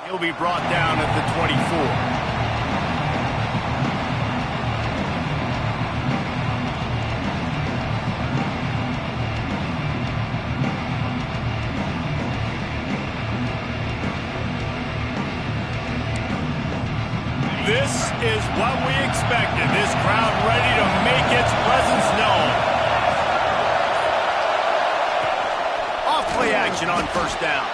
He'll be brought down at the 24. This is what we expected. This crowd ready to make its presence known. Off play action on first down.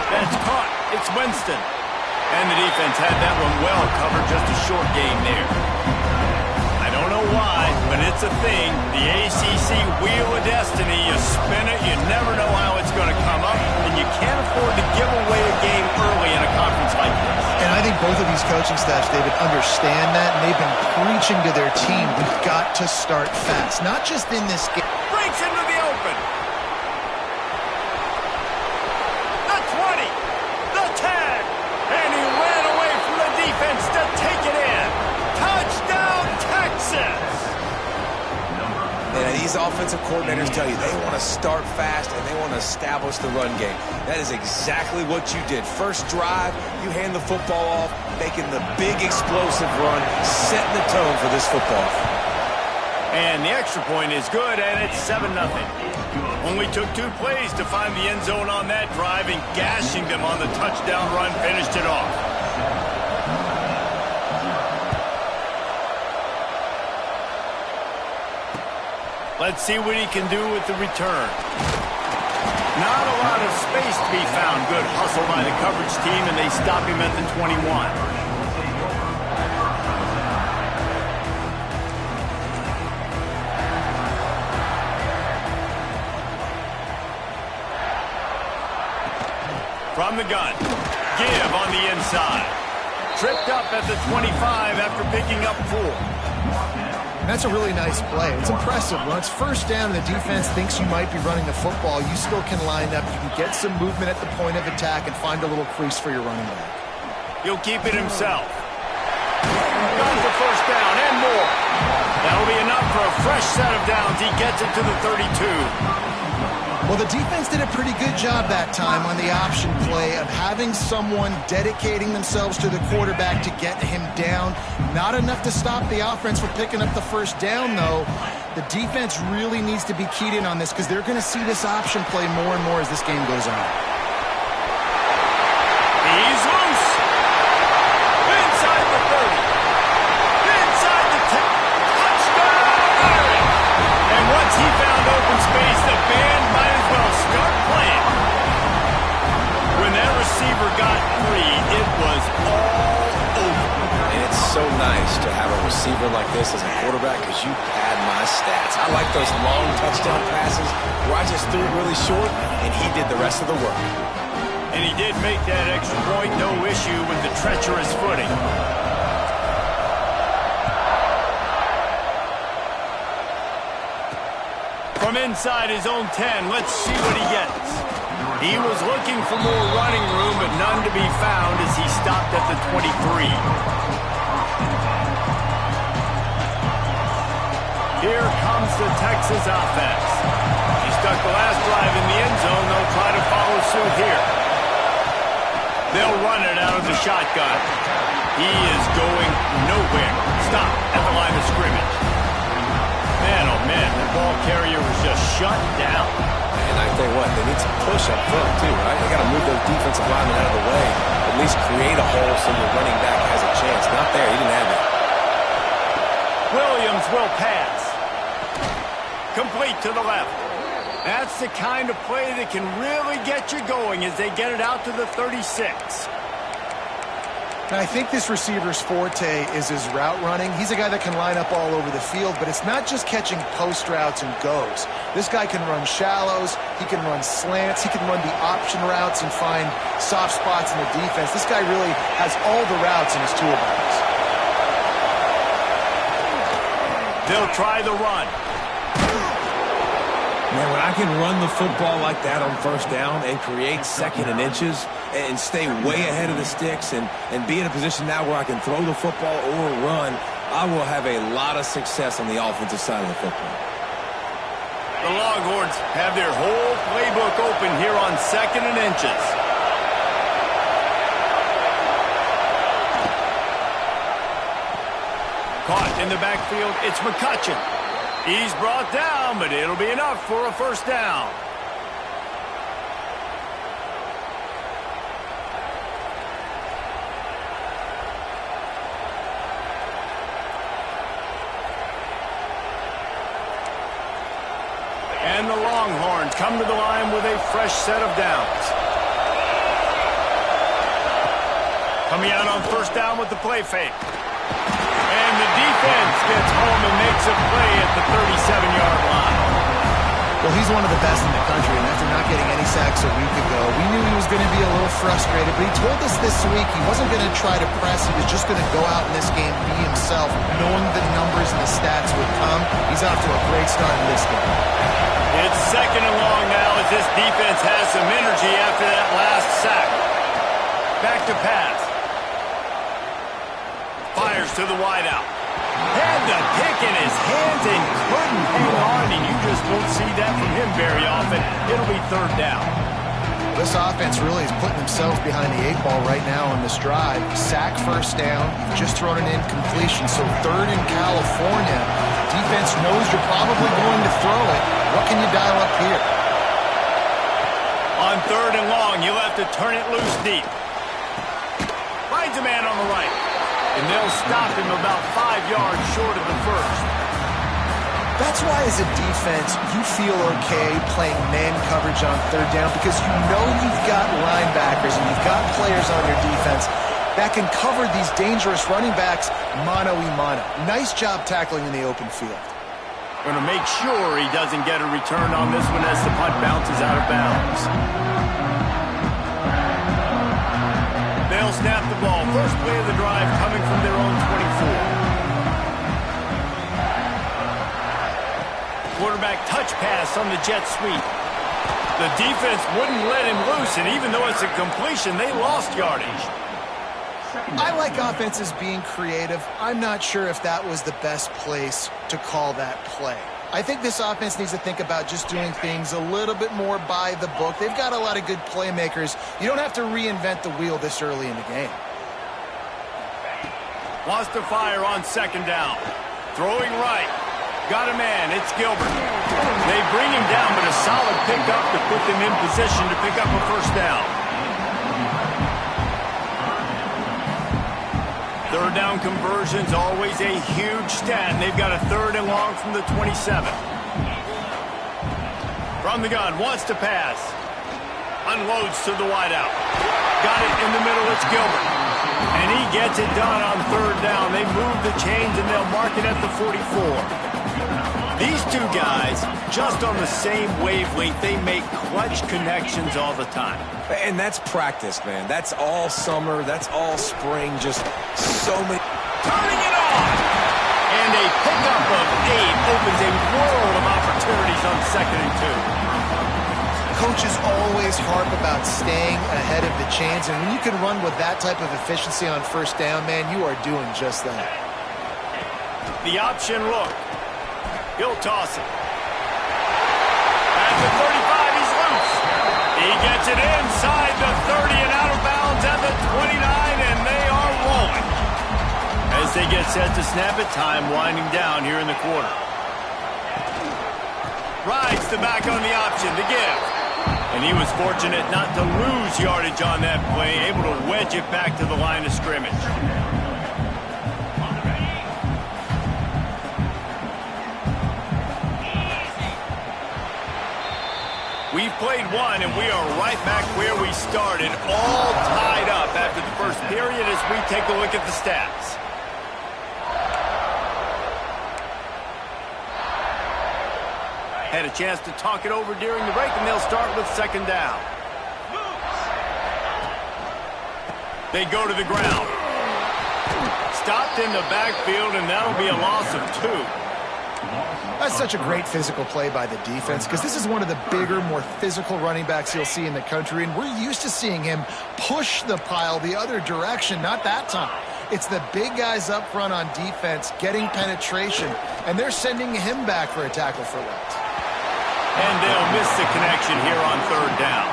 That's caught. It's Winston. And the defense had that one well covered. Just a short game there. I don't know why, but it's a thing. The ACC Wheel of Destiny. You spin it, you never know how it's going to come up, and you can't afford to give away a game early in a conference like this. And I think both of these coaching staffs, David, understand that, and they've been preaching to their team, we've got to start fast, not just in this game. Breaks into the open. The 20, the 10, and he ran away from the defense to take it in. Touchdown, Texas! And these offensive coordinators tell you they want to start fast and they want to establish the run game. That is exactly what you did. First drive, you hand the football off, making the big explosive run, setting the tone for this football. And the extra point is good, and it's 7-0. Only took 2 plays to find the end zone on that drive, and gashing them on the touchdown run finished it off. Let's see what he can do with the return. Not a lot of space to be found. Good hustle by the coverage team, and they stop him at the 21. From the gun. Give on the inside. Tripped up at the 25 after picking up 4. That's a really nice play. It's impressive. When it's first down and the defense thinks you might be running the football, you still can line up. You can get some movement at the point of attack and find a little crease for your running back. He'll keep it himself. Got the first down and more. That'll be enough for a fresh set of downs. He gets it to the 32. Well, the defense did a pretty good job that time on the option play of having someone dedicating themselves to the quarterback to get him down. Not enough to stop the offense from picking up the first down, though. The defense really needs to be keyed in on this because they're going to see this option play more and more as this game goes on. He's loose. Inside the 30. Inside the 10. Touchdown! And once he found open space, the band might as well start playing. When that receiver got free, it was all over. And it's so nice to have a receiver like this as a quarterback because you pad my stats. I like those long touchdown passes where I just threw it really short and he did the rest of the work. And he did make that extra point, no issue with the treacherous footing. From inside his own 10, let's see what he gets. He was looking for more running room, but none to be found as he stopped at the 23. Here comes the Texas offense. He stuck the last drive in the end zone. They'll try to follow suit here. They'll run it out of the shotgun. He is going nowhere. Stop at the line of scrimmage. Man, oh man, the ball carrier was just shut down. And I tell you what, they need some push up front too, right? They got to move those defensive linemen out of the way. At least create a hole so your running back has a chance. Not there, he didn't have it. Williams will pass. Complete to the left. That's the kind of play that can really get you going as they get it out to the 36. And I think this receiver's forte is his route running. He's a guy that can line up all over the field, but it's not just catching post routes and goes. This guy can run shallows, he can run slants, he can run the option routes and find soft spots in the defense. This guy really has all the routes in his toolbox. They'll try the run. Man, when I can run the football like that on first down and create second and inches and stay way ahead of the sticks and be in a position now where I can throw the football or run, I will have a lot of success on the offensive side of the football. The Longhorns have their whole playbook open here on second and inches. Caught in the backfield, it's McCutcheon. He's brought down, but it'll be enough for a first down. And the Longhorns come to the line with a fresh set of downs. Coming out on first down with the play fake. And the defense gets home and makes a play at the 37-yard line. Well, he's one of the best in the country, and after not getting any sacks a week ago, we knew he was going to be a little frustrated, but he told us this week he wasn't going to try to press. He was just going to go out in this game, be himself, knowing the numbers and the stats would come. He's off to a great start in this game. It's second and long now as this defense has some energy after that last sack. Back to pass. Fires to the wideout. Had the pick in his hands and couldn't hang on, and you just won't see that from him very often. It'll be third down. This offense really is putting themselves behind the 8 ball right now on this drive. Sack first down. You've just thrown an incompletion, so third in California. Defense knows you're probably going to throw it. What can you dial up here? On third and long, you'll have to turn it loose deep. Finds a man on the right. And they'll stop him about 5 yards short of the first. That's why as a defense, you feel okay playing man coverage on third down because you know you've got linebackers and you've got players on your defense that can cover these dangerous running backs mano-a-mano. Nice job tackling in the open field. Going to make sure he doesn't get a return on this one as the punt bounces out of bounds. They'll snap the ball. First play of the drive coming from their own 24. Quarterback touch pass on the jet sweep. The defense wouldn't let him loose, and even though it's a completion, they lost yardage. I like offenses being creative. I'm not sure if that was the best place to call that play. I think this offense needs to think about just doing things a little bit more by the book. They've got a lot of good playmakers. You don't have to reinvent the wheel this early in the game. Wants to fire on second down. Throwing right. Got a man. It's Gilbert. They bring him down, but a solid pickup to put them in position to pick up a first down. Third down conversion's always a huge stat, and they've got a third and long from the 27. From the gun, wants to pass. Unloads to the wideout. Got it in the middle, it's Gilbert. And he gets it done on third down. They move the chains, and they'll mark it at the 44. These two guys, just on the same wavelength, they make clutch connections all the time. And that's practice, man. That's all summer. That's all spring. Just so many. Turning it on! And a pickup of 8 opens a world of opportunities on second and 2. Coaches always harp about staying ahead of the chains, and when you can run with that type of efficiency on first down, man, you are doing just that. The option look. He'll toss it. At the 35, he's loose. He gets it inside the 30 and out of bounds at the 29, and they are rolling. As they get set to snap it, time winding down here in the quarter. Rides the back on the option to give. And he was fortunate not to lose yardage on that play, able to wedge it back to the line of scrimmage. We've played one, and we are right back where we started, all tied up after the first period as we take a look at the stats. Had a chance to talk it over during the break, and they'll start with second down. They go to the ground. Stopped in the backfield, and that'll be a loss of 2. That's such a great physical play by the defense because this is one of the bigger, more physical running backs you'll see in the country, and we're used to seeing him push the pile the other direction, not that time. It's the big guys up front on defense getting penetration, and they're sending him back for a tackle for loss. And they'll miss the connection here on third down.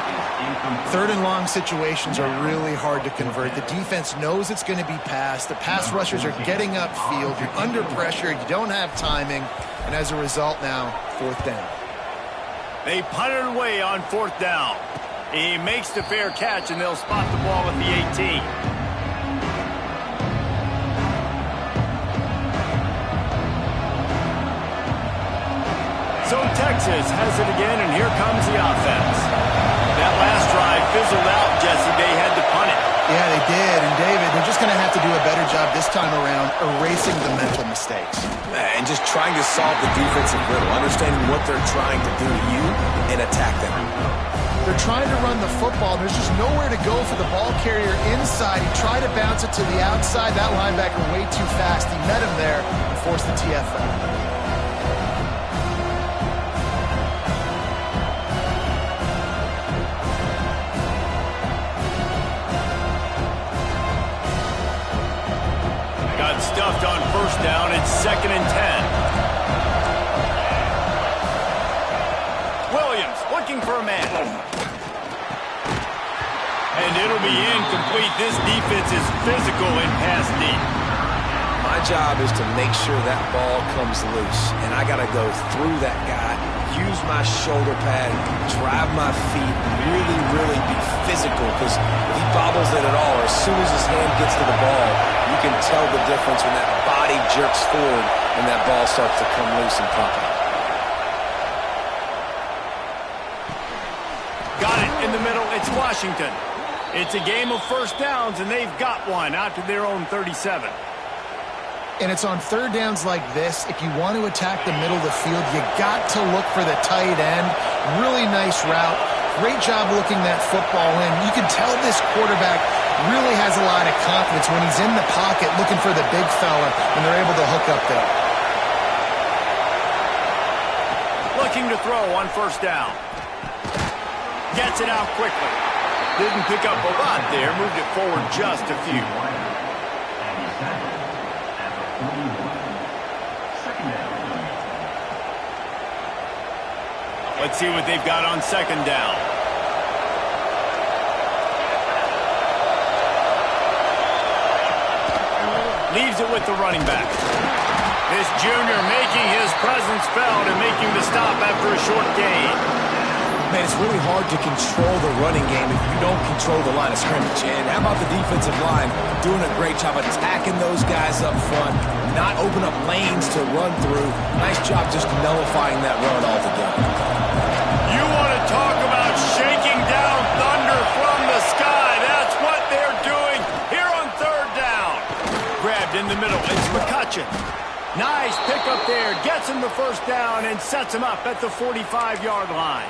Third and long situations are really hard to convert. The defense knows it's going to be passed. The pass rushers are getting upfield. You're under pressure. You don't have timing. And as a result now, fourth down. They punt it away on fourth down. He makes the fair catch, and they'll spot the ball at the 18. So Texas has it again, and here comes the offense. That last drive fizzled out, Jesse. They had to punt it. Yeah, they did. And, David, they're just going to have to do a better job this time around erasing the mental mistakes. And just trying to solve the defensive riddle, understanding what they're trying to do to you and attack them. They're trying to run the football. There's just nowhere to go for the ball carrier inside. He tried to bounce it to the outside. That linebacker way too fast. He met him there and forced the TFL. Stuffed on first down. It's 2nd and 10. Williams looking for a man. And it'll be incomplete. This defense is physical in pass deep. My job is to make sure that ball comes loose. And I got to go through that guy, use my shoulder pad, drive my feet, really be physical. Because if he bobbles it at all, or as soon as his hand gets to the ball, you can tell the difference when that body jerks forward and that ball starts to come loose and pop out. Got it in the middle. It's Washington. It's a game of first downs, and they've got one out to their own 37. And it's on third downs like this. If you want to attack the middle of the field, you got to look for the tight end. Really nice route. Great job looking that football in. You can tell this quarterback really has a lot of confidence when he's in the pocket looking for the big fella, and they're able to hook up there. Looking to throw on first down. Gets it out quickly. Didn't pick up a lot there. Moved it forward just a few. Let's see what they've got on second down. Leaves it with the running back. This junior making his presence felt and making the stop after a short gain. Man, it's really hard to control the running game if you don't control the line of scrimmage. And how about the defensive line doing a great job attacking those guys up front, not open up lanes to run through. Nice job just nullifying that run altogether. You want to talk about shaking down thunder from the sky. That's what they're doing here on third down. Grabbed in the middle. It's McCutcheon. Nice pickup there. Gets him the first down and sets him up at the 45-yard line.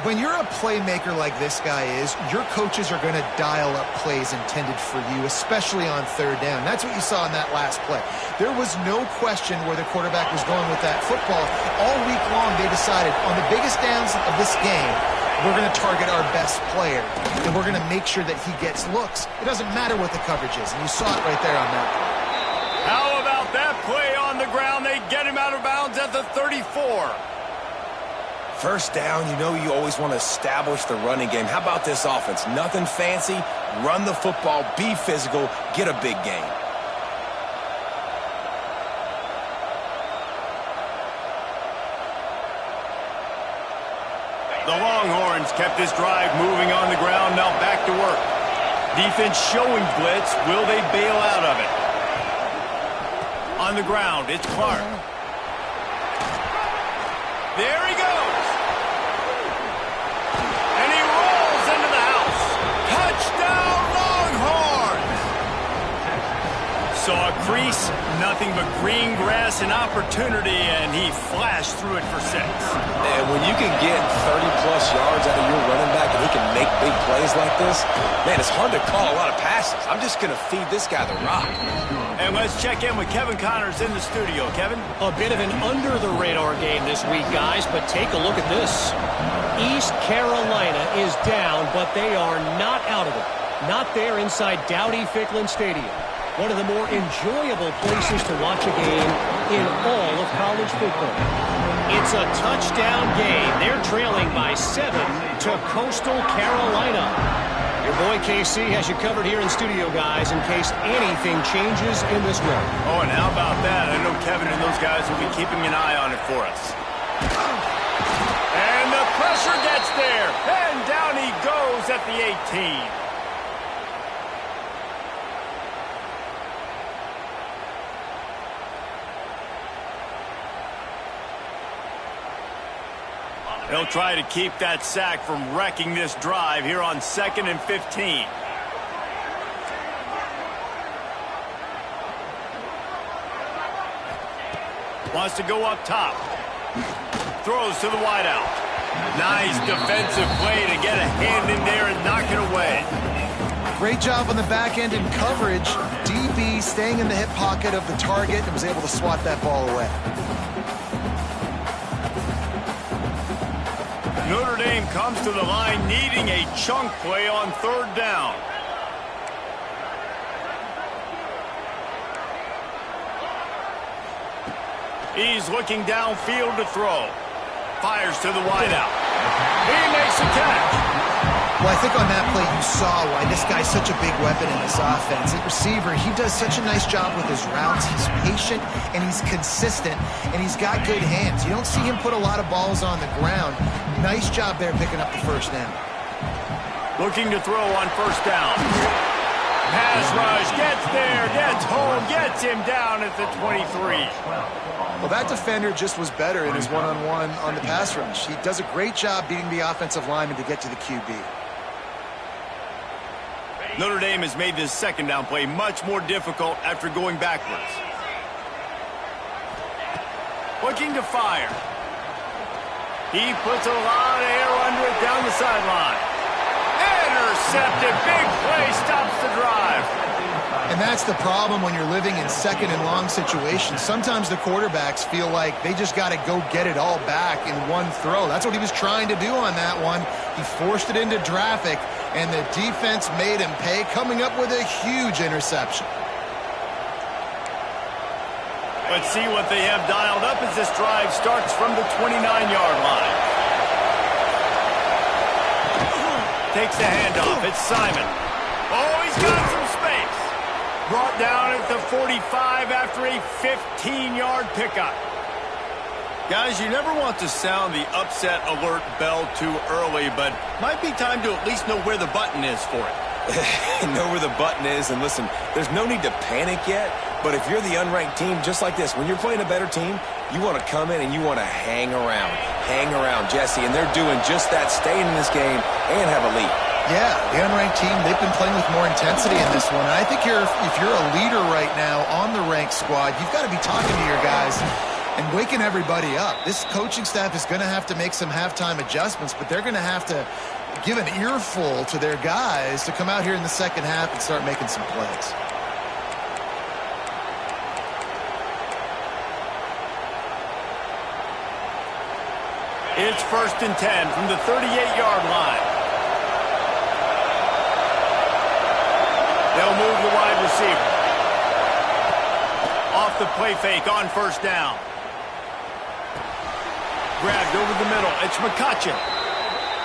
When you're a playmaker like this guy is, your coaches are going to dial up plays intended for you, especially on third down. That's what you saw in that last play. There was no question where the quarterback was going with that football. All week long, they decided on the biggest downs of this game, we're going to target our best player, and we're going to make sure that he gets looks. It doesn't matter what the coverage is, and you saw it right there on that play. How about that play on the ground? They get him out of bounds at the 34. First down, you know you always want to establish the running game. How about this offense? Nothing fancy. Run the football, be physical, get a big gain. The Longhorns kept this drive moving on the ground. Now back to work. Defense showing blitz. Will they bail out of it? On the ground, it's Clark. There he goes. Touchdown, Longhorns! Saw a crease, nothing but green grass and opportunity, and he flashed through it for 6. And when you can get 30-plus yards out of your running back and he can make big plays like this, man, it's hard to call a lot of passes. I'm just going to feed this guy the rock. And let's check in with Kevin Connors in the studio. Kevin? A bit of an under-the-radar game this week, guys, but take a look at this. East Carolina is down, but they are not out of it. Not there inside Dowdy-Ficklin Stadium. One of the more enjoyable places to watch a game in all of college football. It's a touchdown game. They're trailing by 7 to Coastal Carolina. Your boy KC has you covered here in studio, guys, in case anything changes in this one. Oh, and how about that? I know Kevin and those guys will be keeping an eye on it for us. And the pressure gets there. And down he goes at the 18. They'll try to keep that sack from wrecking this drive here on 2nd and 15. Wants to go up top. Throws to the wideout. Nice defensive play to get a hand in there and knock it away. Great job on the back end in coverage. DB staying in the hip pocket of the target and was able to swat that ball away. Notre Dame comes to the line needing a chunk play on 3rd down. He's looking downfield to throw. Fires to the wideout. He makes a catch. Well, I think on that play you saw why this guy's such a big weapon in this offense. At receiver, he does such a nice job with his routes. He's patient, and he's consistent, and he's got good hands. You don't see him put a lot of balls on the ground. Nice job there picking up the 1st down. Looking to throw on 1st down. Pass rush, gets there, gets home, gets him down at the 23. Well, that defender just was better in his one-on-one on the pass rush. He does a great job beating the offensive lineman to get to the QB. Notre Dame has made this 2nd down play much more difficult after going backwards. Looking to fire. He puts a lot of air under it down the sideline. Intercepted. Big play stops the drive. And that's the problem when you're living in 2nd and long situations. Sometimes the quarterbacks feel like they just got to go get it all back in one throw. That's what he was trying to do on that one. He forced it into traffic, and the defense made him pay, coming up with a huge interception. Let's see what they have dialed up as this drive starts from the 29-yard line. Takes the handoff. It's Simon. Oh, he's got some space. Brought down at the 45 after a 15-yard pickup. Guys, you never want to sound the upset alert bell too early, but might be time to at least know where the button is for it. Know where the button is, and listen, there's no need to panic yet, but if you're the unranked team, just like this, when you're playing a better team, you want to come in and you want to hang around, Jesse, and they're doing just that, staying in this game and have a lead. Yeah, the unranked team, they've been playing with more intensity in this one, and I think if you're a leader right now on the ranked squad, you've got to be talking to your guys and waking everybody up. This coaching staff is going to have to make some halftime adjustments, but they're going to have to give an earful to their guys to come out here in the 2nd half and start making some plays. It's 1st and 10 from the 38-yard line. They'll move the wide receiver. Off the play fake on 1st down. Grabbed over the middle. It's McCutcheon.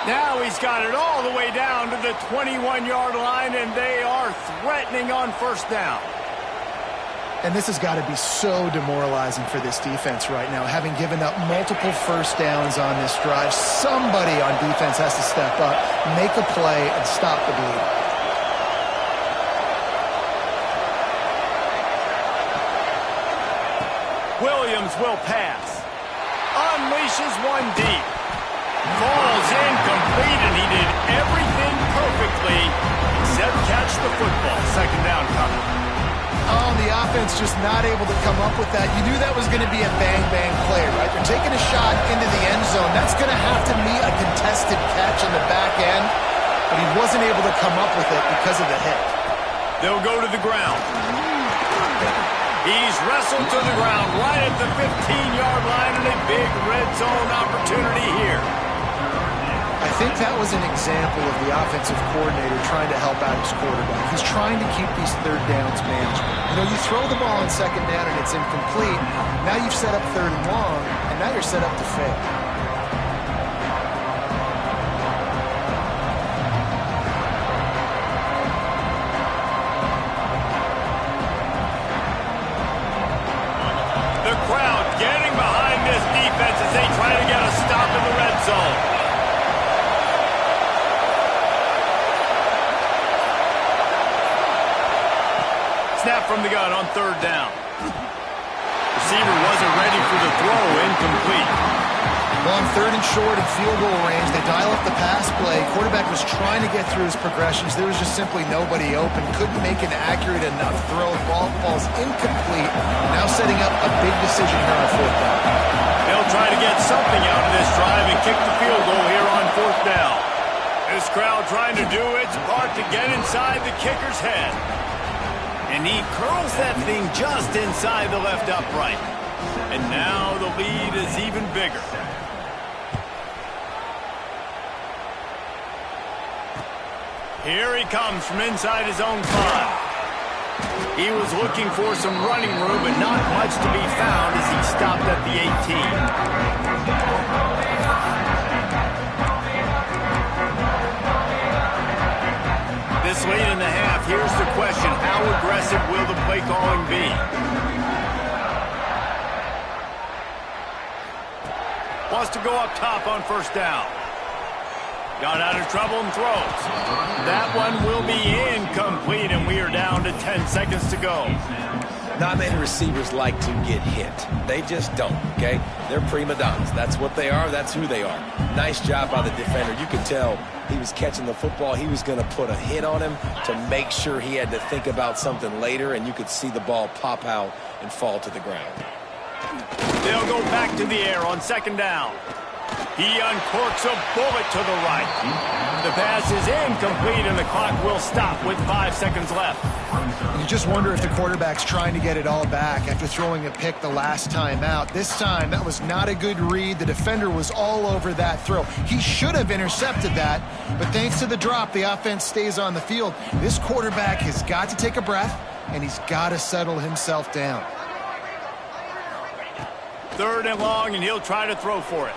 Now he's got it all the way down to the 21-yard line, and they are threatening on 1st down. And this has got to be so demoralizing for this defense right now, having given up multiple 1st downs on this drive. Somebody on defense has to step up, make a play, and stop the bleed. Williams will pass. Unleashes one deep. Falls incomplete, and he did everything perfectly except catch the football. 2nd down cover. Oh, the offense just not able to come up with that. You knew that was going to be a bang-bang play, right? They're taking a shot into the end zone. That's going to have to meet a contested catch on the back end, but he wasn't able to come up with it because of the hit. They'll go to the ground. He's wrestled to the ground right at the 15-yard line, and a big red zone opportunity here. I think that was an example of the offensive coordinator trying to help out his quarterback. He's trying to keep these 3rd downs manageable. You know, you throw the ball on 2nd down and it's incomplete. Now you've set up 3rd and long, and now you're set up to fail. from the gun on third down. Receiver wasn't ready for the throw, incomplete. Well, on third and short and field goal range, they dial up the pass play. Quarterback was trying to get through his progressions. There was just simply nobody open. Couldn't make an accurate enough throw. Ball falls incomplete. Now setting up a big decision here on fourth down. They'll try to get something out of this drive and kick the field goal here on fourth down. This crowd trying to do its part to get inside the kicker's head. And he curls that thing just inside the left upright. And now the lead is even bigger. Here he comes from inside his own 5. He was looking for some running room, but not much to be found as he stopped at the 18. This late in the half, here's the question: how aggressive will the play calling be? Wants to go up top on first down. Got out of trouble and throws. That one will be incomplete, and we are down to 10 seconds to go. Not many receivers like to get hit. They just don't, okay? They're prima donnas. That's what they are. That's who they are. Nice job by the defender. You could tell he was catching the football. He was going to put a hit on him to make sure he had to think about something later, and you could see the ball pop out and fall to the ground. They'll go back to the air on second down. He uncorks a bullet to the right. The pass is incomplete, and the clock will stop with 5 seconds left. You just wonder if the quarterback's trying to get it all back after throwing a pick the last time out. This time, that was not a good read. The defender was all over that throw. He should have intercepted that, but thanks to the drop, the offense stays on the field. This quarterback has got to take a breath, and he's got to settle himself down. Third and long, and he'll try to throw for it.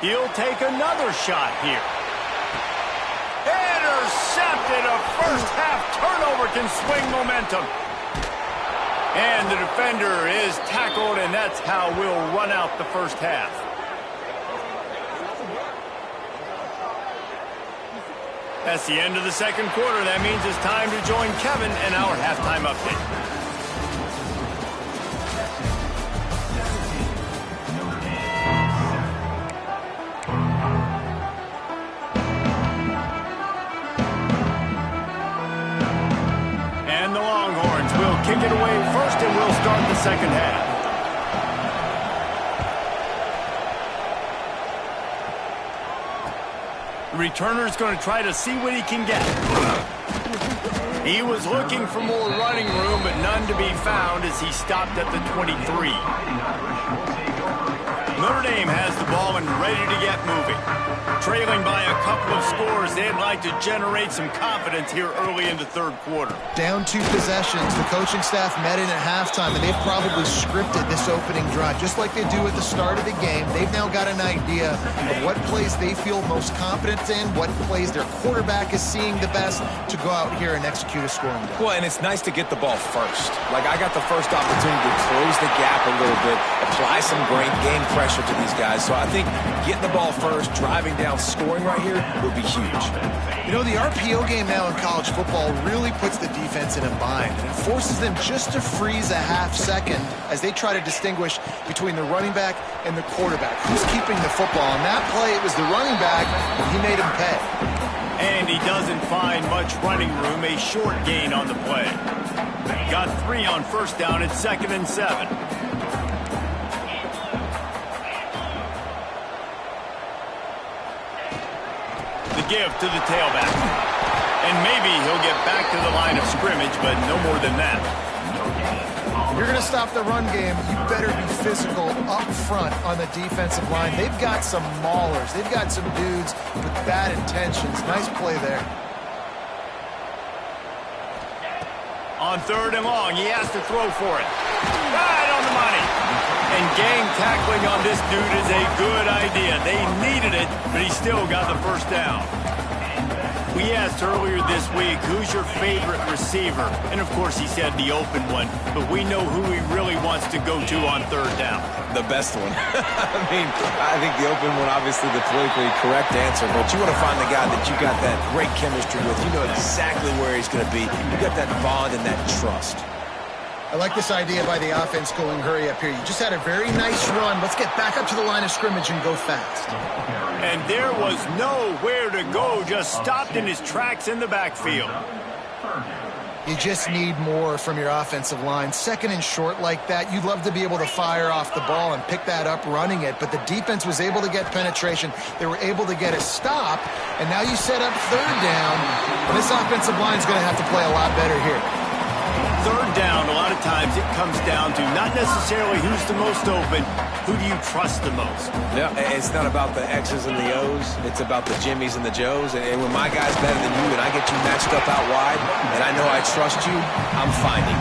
He'll take another shot here. Intercepted. A first-half turnover can swing momentum. And the defender is tackled, and that's how we'll run out the first half. That's the end of the second quarter. That means it's time to join Kevin in our halftime update. Kick it away first, and we'll start the second half. The returner's going to try to see what he can get. He was looking for more running room, but none to be found as he stopped at the 23. Notre Dame has the ball and ready to get moving. Trailing by a couple of scores, they'd like to generate some confidence here early in the third quarter. Down 2 possessions. The coaching staff met in at halftime, and they've probably scripted this opening drive, just like they do at the start of the game. They've now got an idea of what plays they feel most confident in, what plays their quarterback is seeing the best to go out here and execute a scoring drive. Well, and it's nice to get the ball first. Like, I got the first opportunity to close the gap a little bit, apply some game pressure to these guys. So I think getting the ball first, driving down, scoring right here would be huge. You know, the RPO game now in college football really puts the defense in a bind, and it forces them just to freeze a half second as they try to distinguish between the running back and the quarterback. Who's keeping the football? On that play, it was the running back, and he made him pay. And he doesn't find much running room, a short gain on the play. Got 3 on first down at 2nd and 7. Give to the tailback. And maybe he'll get back to the line of scrimmage, but no more than that. If you're going to stop the run game, you better be physical up front on the defensive line. They've got some maulers. They've got some dudes with bad intentions. Nice play there. On third and long, he has to throw for it. Right on the money. And gang tackling on this dude is a good idea. They needed it, but he still got the first down. We asked earlier this week, who's your favorite receiver? And, of course, he said the open one. But we know who he really wants to go to on third down. The best one. I think the open one, obviously the politically correct answer. But you want to find the guy that you got that great chemistry with. You know exactly where he's going to be. You got that bond and that trust. I like this idea by the offense going hurry up here. You just had a very nice run. Let's get back up to the line of scrimmage and go fast. And there was nowhere to go, just stopped in his tracks in the backfield. You just need more from your offensive line. Second and short like that, you'd love to be able to fire off the ball and pick that up running it, but the defense was able to get penetration. They were able to get a stop, and now you set up third down, and this offensive line is going to have to play a lot better here. Third down, a lot of times it comes down to not necessarily who's the most open, who do you trust the most? Yeah, it's not about the X's and the O's. It's about the Jimmys and the Joes. And when my guy's better than you and I get you matched up out wide and I know I trust you, I'm finding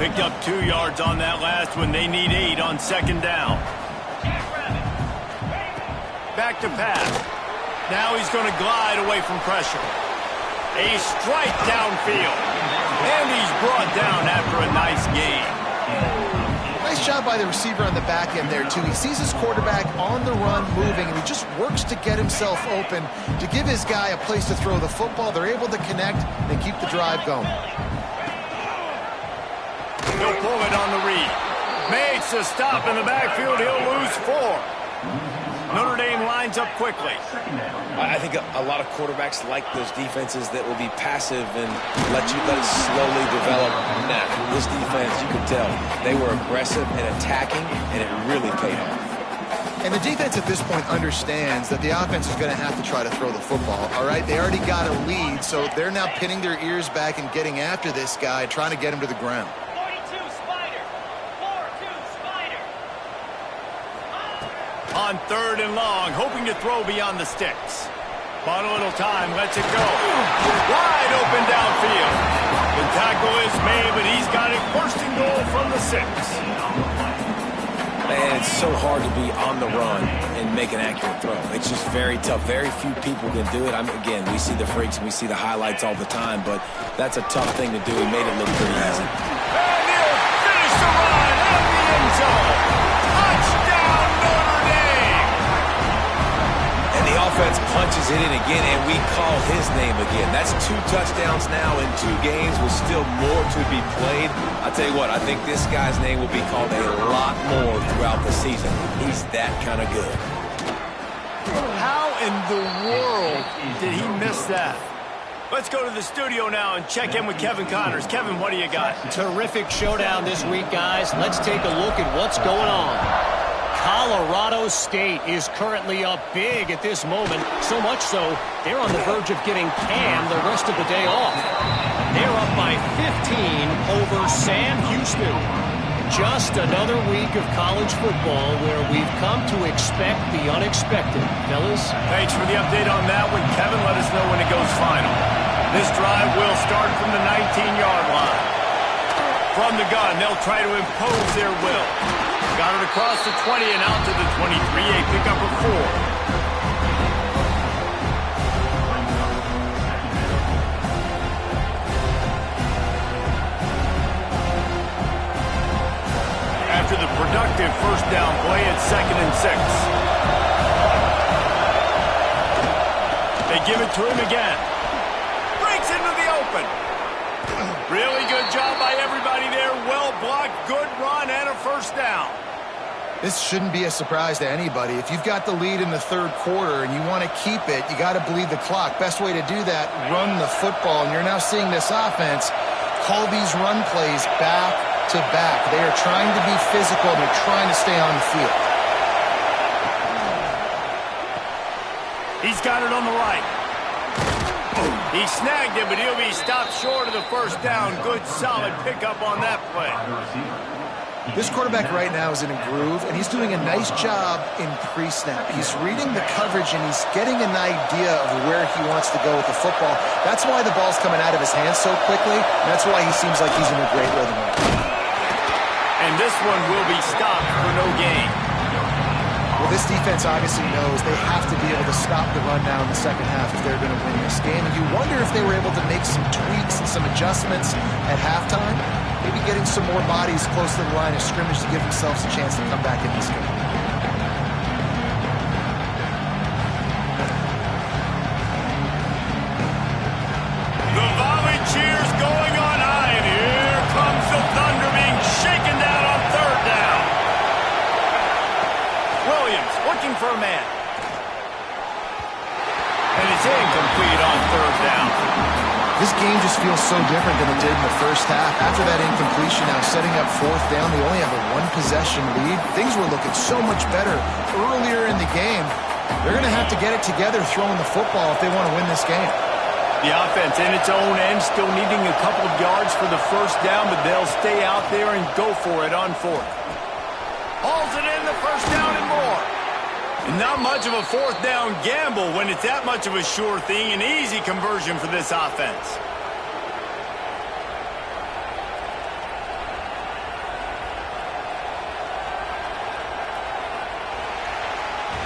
you. Picked up 2 yards on that last one. They need 8 on second down. Back to pass. Now he's going to glide away from pressure. A strike downfield. And he's brought down after a nice gain. Nice job by the receiver on the back end there, too. He sees his quarterback on the run moving, and he just works to get himself open to give his guy a place to throw the football. They're able to connect and keep the drive going. He'll pull it on the read. Makes a stop in the backfield. He'll lose 4. Notre Dame lines up quickly. I think a lot of quarterbacks like those defenses that will be passive and let it slowly develop. Nah, this defense, you can tell, they were aggressive and attacking, and it really paid off. And the defense at this point understands that the offense is going to have to try to throw the football, all right? They already got a lead, so they're now pinning their ears back and getting after this guy, trying to get him to the ground. On third and long, hoping to throw beyond the sticks. Bought a little time, lets it go. Wide open downfield. The tackle is made, but he's got it first and goal from the 6. Man, it's so hard to be on the run and make an accurate throw. It's just very tough. Very few people can do it. Again, we see the freaks and we see the highlights all the time, but that's a tough thing to do. He made it look pretty easy. And he'll finish the run at the end zone. Touchdown, Notre Dame! And the offense punches it in again, and we call his name again. That's 2 touchdowns now in 2 games with still more to be played. I'll tell you what, I think this guy's name will be called a lot more throughout the season. He's that kind of good. How in the world did he miss that? Let's go to the studio now and check in with Kevin Connors. Kevin, what do you got? Terrific showdown this week, guys. Let's take a look at what's going on. Colorado State is currently up big at this moment, so much so they're on the verge of getting Cam the rest of the day off. They're up by 15 over Sam Houston. Just another week of college football where we've come to expect the unexpected. Fellas? Thanks for the update on that one. Kevin, let us know when it goes final. This drive will start from the 19-yard line. From the gun, they'll try to impose their will. Got it across the 20 and out to the 23, a pickup of 4. After the productive first down play, it's 2nd and 6. They give it to him again. Breaks into the open. Really good job by everybody there. Well blocked, good run, and a first down. This shouldn't be a surprise to anybody. If you've got the lead in the third quarter and you want to keep it, you got to bleed the clock. Best way to do that, run the football. And you're now seeing this offense call these run plays back to back. They are trying to be physical, and they're trying to stay on the field. He's got it on the right. He snagged it, but he'll be stopped short of the first down. Good, solid pickup on that play. This quarterback right now is in a groove, and he's doing a nice job in pre-snap. He's reading the coverage, and he's getting an idea of where he wants to go with the football. That's why the ball's coming out of his hands so quickly, and that's why he seems like he's in a great rhythm right now. And this one will be stopped for no gain. Well, this defense obviously knows they have to be able to stop the run now in the second half if they're going to win this game. And you wonder if they were able to make some tweaks and some adjustments at halftime, maybe getting some more bodies close to the line of scrimmage to give themselves a chance to come back in this game. The volley cheers going on high, and here comes the Thunder being shaken down on third down. Williams looking for a man. And it's incomplete on third down. This game just feels so different than it did in the first half. After that incompletion, now setting up fourth down, they only have a one-possession lead. Things were looking so much better earlier in the game. They're going to have to get it together throwing the football if they want to win this game. The offense in its own end still needing a couple of yards for the first down, but they'll stay out there and go for it on fourth. Hauls it in, the first down and more. Not much of a fourth down gamble when it's that much of a sure thing. An easy conversion for this offense.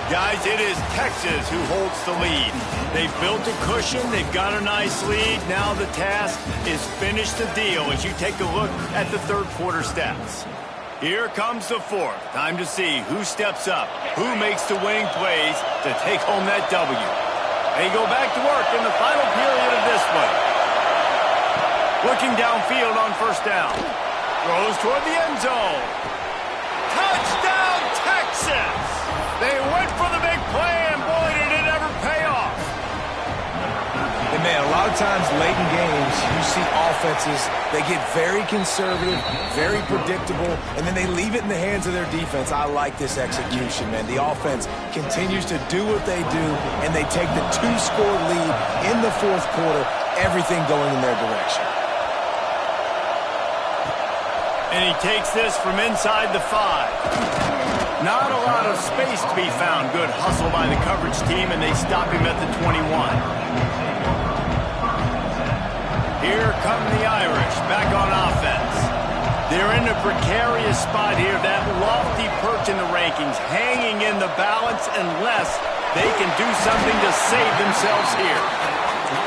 Guys, it is Texas who holds the lead. They've built a cushion. They've got a nice lead. Now the task is finish the deal as you take a look at the third quarter stats. Here comes the fourth. Time to see who steps up, who makes the winning plays to take home that W. They go back to work in the final period of this one. Looking downfield on first down. Throws toward the end zone. Touchdown, Texas! They went for the big play, and boy, did it ever pay off. And man, a lot of times late in games, you see offenses, they get very conservative, very predictable, and then they leave it in the hands of their defense. I like this execution, man. The offense continues to do what they do, and they take the two-score lead in the fourth quarter, everything going in their direction. And he takes this from inside the 5. Not a lot of space to be found. Good hustle by the coverage team, and they stop him at the 21. Here come the Irish back on offense. They're in a precarious spot here. That lofty perch in the rankings, hanging in the balance unless they can do something to save themselves here.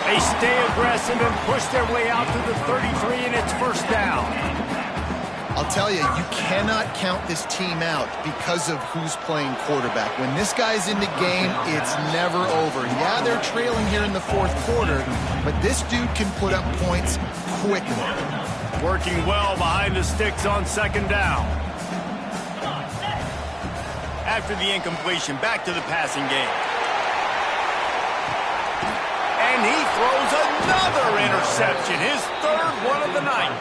They stay aggressive and push their way out to the 33, and it's first down. I'll tell you, you cannot count this team out because of who's playing quarterback. When this guy's in the game, it's never over. Yeah, they're trailing here in the fourth quarter, but this dude can put up points quickly. Working well behind the sticks on second down. After the incompletion, back to the passing game. And he throws another interception, his third one of the night.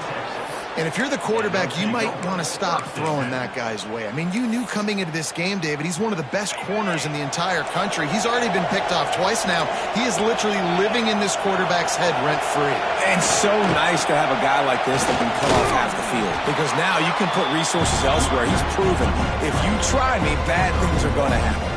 And if you're the quarterback, you might want to stop throwing that guy's way. I mean, you knew coming into this game, David, he's one of the best corners in the entire country. He's already been picked off twice now. He is literally living in this quarterback's head rent-free. And so nice to have a guy like this that can cut off half the field. Because now you can put resources elsewhere. He's proven if you try me, bad things are going to happen.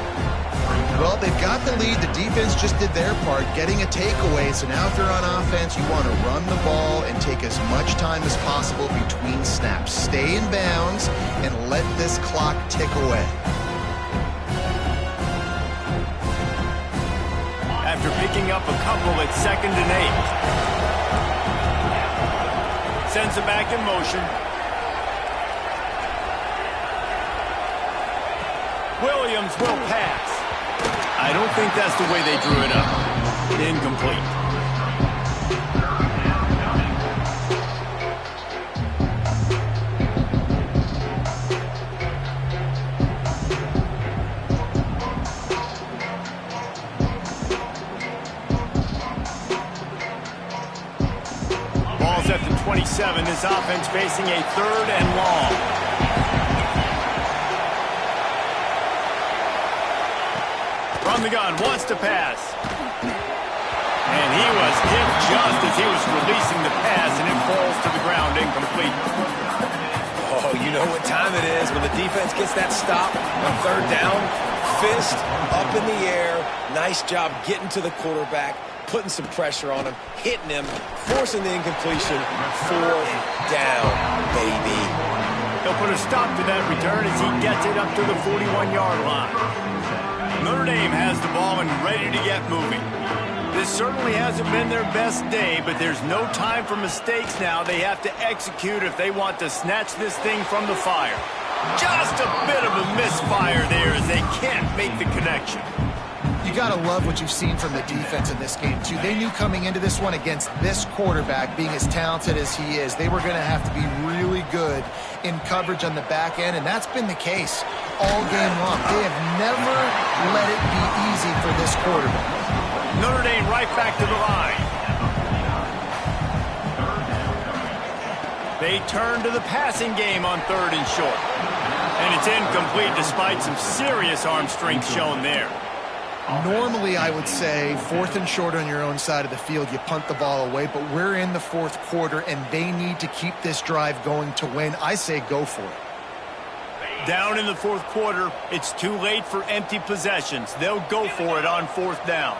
Well, they've got the lead. The defense just did their part, getting a takeaway. So now if they're on offense, you want to run the ball and take as much time as possible between snaps. Stay in bounds and let this clock tick away. After picking up a couple at 2nd and 8. Sends it back in motion. Williams will pass. I don't think that's the way they drew it up. Incomplete. Ball's at the 27. This offense facing a 3rd and long. From the gun, wants to pass. And he was hit just as he was releasing the pass, and it falls to the ground, incomplete. Oh, you know what time it is when the defense gets that stop on 3rd down. Fist up in the air. Nice job getting to the quarterback, putting some pressure on him, hitting him, forcing the incompletion. 4th down, baby. He'll put a stop to that return as he gets it up to the 41-yard line. Notre Dame has the ball and ready to get moving. This certainly hasn't been their best day, but there's no time for mistakes now. They have to execute if they want to snatch this thing from the fire. Just a bit of a misfire there as they can't make the connection. You got to love what you've seen from the defense in this game, too. They knew coming into this one against this quarterback, being as talented as he is, they were going to have to be really good in coverage on the back end, and that's been the case all game long. They have never let it be easy for this quarterback. Notre Dame right back to the line. They turn to the passing game on 3rd and short. And it's incomplete despite some serious arm strength shown there. Normally, I would say 4th and short on your own side of the field, you punt the ball away, but we're in the 4th quarter, and they need to keep this drive going to win. I say go for it. Down in the 4th quarter, it's too late for empty possessions. They'll go for it on 4th down.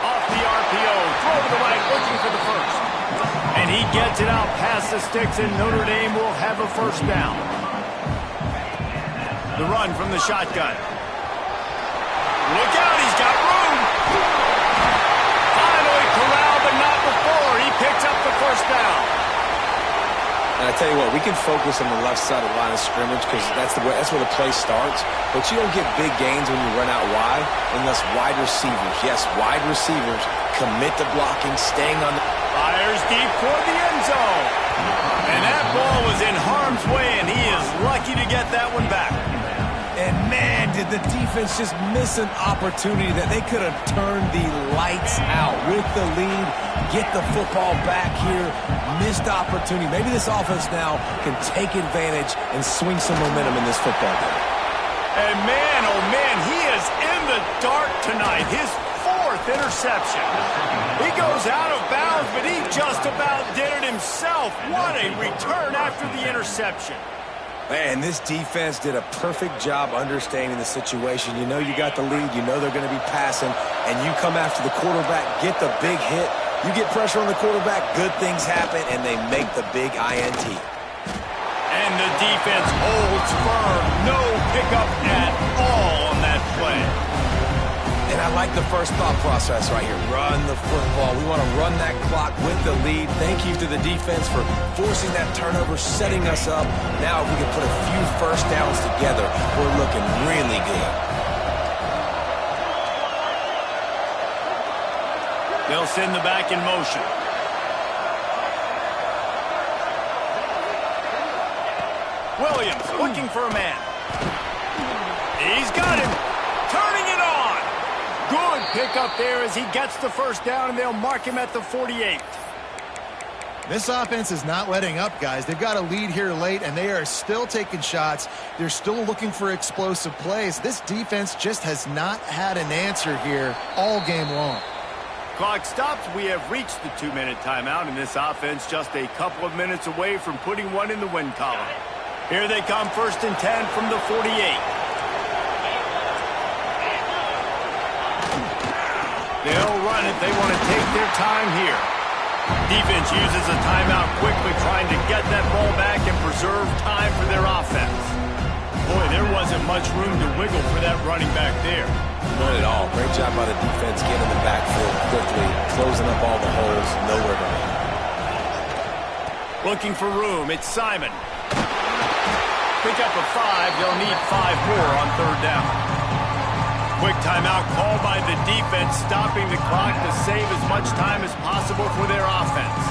Off the RPO, throw to the right, looking for the first. And he gets it out past the sticks, and Notre Dame will have a 1st down. The run from the shotgun. Look out, he's got room. Finally corralled, but not before. He picks up the 1st down. And I tell you what, we can focus on the left side of the line of scrimmage because that's where the play starts. But you don't get big gains when you run out wide unless wide receivers, yes, wide receivers, commit to blocking, staying on the... Fires deep toward the end zone. And that ball was in harm's way, and he is lucky to get that one back. And man, did the defense just miss an opportunity that they could have turned the lights out with the lead, get the football back here, missed opportunity. Maybe this offense now can take advantage and swing some momentum in this football game. And man, oh man, he is in the dark tonight. His 4th interception. He goes out of bounds, but he just about did it himself. What a return after the interception. Man, this defense did a perfect job understanding the situation. You know you got the lead. You know they're going to be passing. And you come after the quarterback, get the big hit. You get pressure on the quarterback, good things happen, and they make the big INT. And the defense holds firm. No pickup at all on that play. And I like the first thought process right here. Run the football. We want to run that clock with the lead. Thank you to the defense for forcing that turnover, setting us up. Now if we can put a few 1st downs together, we're looking really good. They'll send the back in motion. Williams looking for a man. He's got him. Turning it on. Good pickup there as he gets the 1st down, and they'll mark him at the 48. This offense is not letting up, guys. They've got a lead here late, and they are still taking shots. They're still looking for explosive plays. This defense just has not had an answer here all game long. Clock stops. We have reached the 2-minute timeout, and this offense just a couple of minutes away from putting one in the win column. Here they come, 1st and 10 from the 48. They'll run it. They want to take their time here. Defense uses a timeout quickly, trying to get that ball back and preserve time for their offense. Boy, there wasn't much room to wiggle for that running back there. Not at all. Great job by the defense getting in the backfield quickly, closing up all the holes, nowhere to run. Looking for room. It's Simon. Pick up a 5. They'll need 5 more on 3rd down. Quick timeout called by the defense, stopping the clock to save as much time as possible for their offense.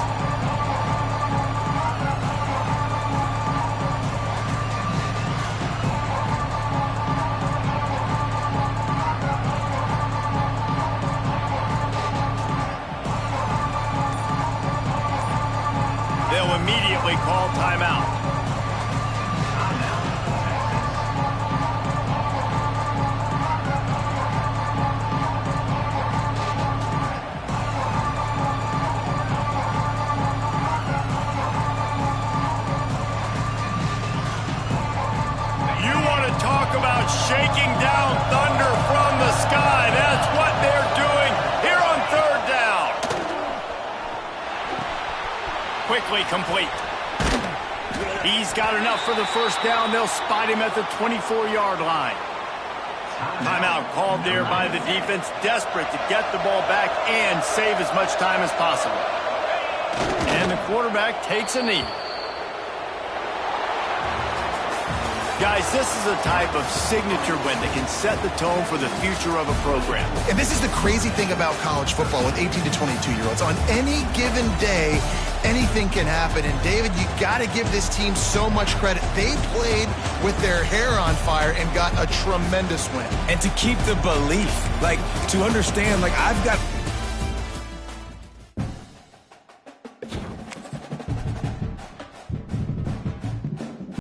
They'll immediately call timeout. Shaking down thunder from the sky. That's what they're doing here on 3rd down. quickly complete. He's got enough for the first down. They'll spot him at the 24-yard line. Timeout called there by the defense, desperate to get the ball back and save as much time as possible. And the quarterback takes a knee. Guys, this is a type of signature win that can set the tone for the future of a program. And this is the crazy thing about college football with 18 to 22-year-olds. On any given day, anything can happen. And, David, you got to give this team so much credit. They played with their hair on fire and got a tremendous win. And to keep the belief, like, to understand, like, I've got